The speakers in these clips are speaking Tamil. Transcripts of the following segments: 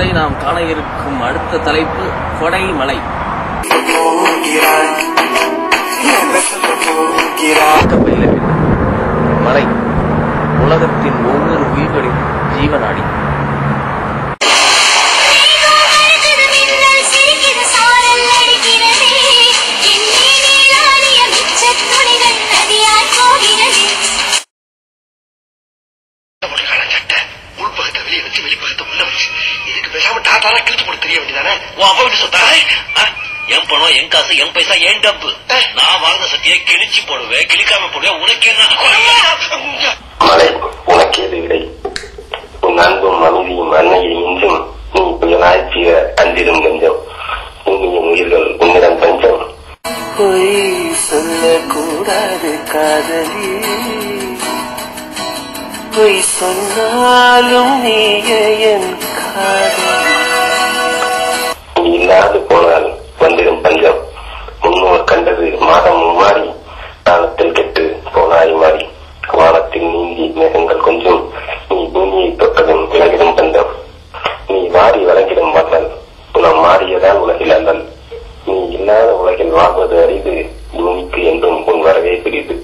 வரை நாம் காண இருக்கும் அடுத்த தலைப்பு கொடை மலை. மலை உலகத்தின் ஒவ்வொரு உயிர்களின் ஜீவநாடி. என் பணம், என் காசு, என் பைசா, என் டப்பு. நான் வாழ்ந்த சத்தியை கிழிச்சு போடுவேன், கிழிக்காம போடுவேன். உனக்கு என்ன? மலை உனக்கு எது விடை? உன் அன்பும் அமைதியும் அன்னையை இன்றும் நீ புயலாய் செய்ய அன்றிடும் நெஞ்சம். பூமியின் உயிர்கள் உன்னிடம் தஞ்சம். பொய் சொல்லக்கூடாது காதலி, பொய் சொன்னாலும் நீயே என் காதலி. நீ இல்லாது போனால் வந்திடும் பஞ்சம். முன்னோர் கண்டது மாதம் மாறி, காலத்தில் கெட்டு போனாய் மாறி. வானத்தில் நீந்தி மேகங்கள் கொஞ்சம், நீ பூமியை தொட்டதும் விலகிடும் பந்தம். நீ வாரி வழங்கிடும் மன்னன், உனம் மாறியதால் உலகில் அல்லல். நீ இல்லாத உலகில் வாழ்வது அரிது, பூமிக்கு என்றும் உன் வரவே பிரிது.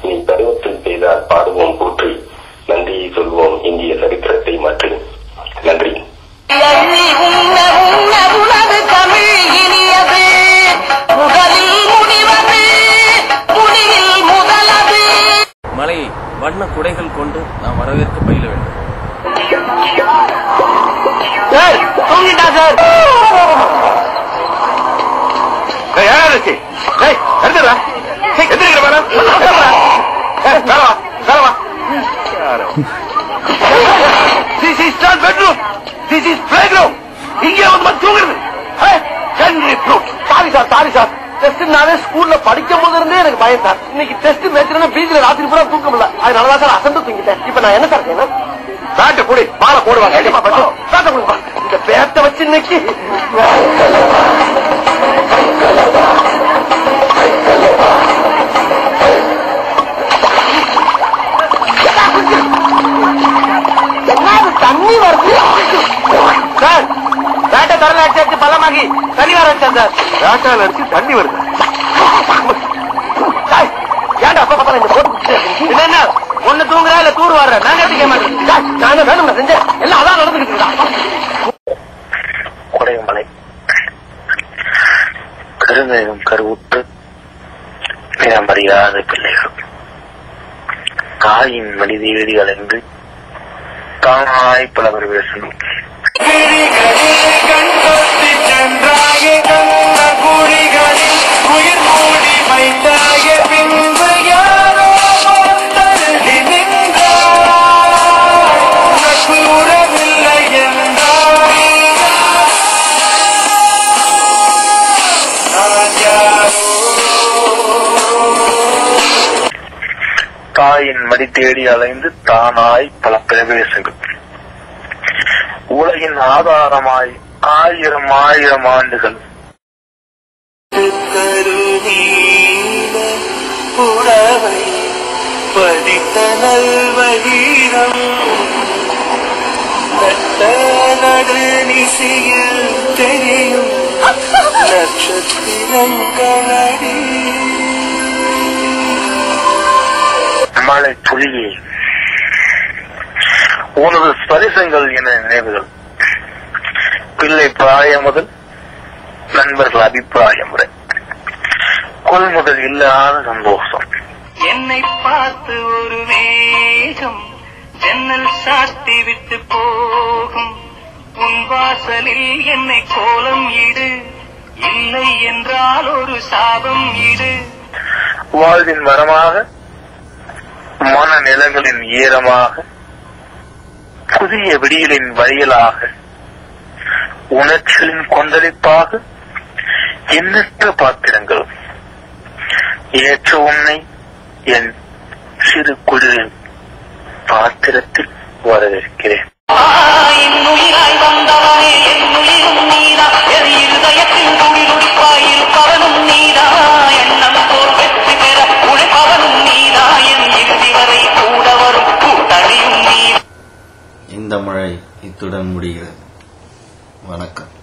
நீ பருவத்தில் செய்தால் பாடுவோம் போற்றி, நன்றியை சொல்வோம் இந்திய சரித்திரத்தை மாற்றி. நன்றி. மலையை வண்ண குடைகள் கொண்டு நாம் வரவேற்க பயில வேண்டும். இங்கே வந்து தூங்குறது. சாரி சார், டெஸ்ட்னாலே ஸ்கூல்ல படிக்கும் போது இருந்தே எனக்கு பயம் சார். இன்னைக்கு டெஸ்ட் மேட்ச்னா பீச்ல ராத்திரி பூரா தூக்கம் இல்ல, அதனாலதான் சார் அசந்து தூங்கிட்டேன். இப்ப நான் என்ன சார் செய்யணும்? பேட்டை கூடி பால போடுவாங்க. இந்த பேட்டை வச்சு இன்னைக்கு தண்ணி வருது சார். பேட்டை தரல அடிச்சு பலமாகி தண்ணி வர வச்சேன் சார். பேட்டால அடிச்சு தண்ணி வருது. ஏன்டா அப்ப பார்த்தா இந்த போட்டு என்ன ஒண்ணு தூங்குறா இல்ல தூர் வர்ற? நான் கேட்க மாட்டேன். நான் வேணும் செஞ்சேன். எல்லாம் அதான் நடந்துகிட்டு இருக்கா. கொடைமலை கருமேகம் கருவுற்று பிறமறியாத பிள்ளைகள் தாயின் மனிதேறி அலைந்து தானாய் பலவர் பேசணும். தாயின் மடி தேடி அலைந்து தானாய் பல பிரவேசங்கள் உலகின் ஆதாரமாய் ஆயிரம் ஆயிரம் ஆண்டுகள் புடவை படித்த நல்வீரம் நடுநிசையில் தெரியும் நட்சத்திரங்களடி. மழை துளியே உனது ஸ்பரிசங்கள் என நினைவுகள் பிள்ளை பிராயம் முதல் நண்பர்கள் அபிப்பிராயம் வரை கொள்முதல் இல்லாத சந்தோஷம். என்னை பார்த்து ஒரு வேகம் ஜன்னல் சாத்தி விட்டு போகும். உன் வாசலில் என்னை கோலம் இடு, இல்லை என்றால் ஒரு சாபம் இடு. வாழ்வின் மரமாக மன நிலங்களின் ஈரமாக புதிய விடியலின் வழியலாக உணர்ச்சிகளின் கொந்தளிப்பாக எண்ணற்ற பாத்திரங்கள் ஏற்ற உன்னை என் சிறு குளிரின் பாத்திரத்தில் வரவேற்கிறேன். உயிராய் வந்தவனே என் உயிரும் நீதா, என் இருதயத்தின் துடிதுடிப்பாயிருப்பவனும் நீதா, எண்ணம் போல் வெற்றி பெற உழைப்பவனும் நீதா, என் இறுதி வரை கூட வரும் கூட்டணியும் நீ. இந்த மழை இத்துடன் முடிகிறது. வணக்கம்.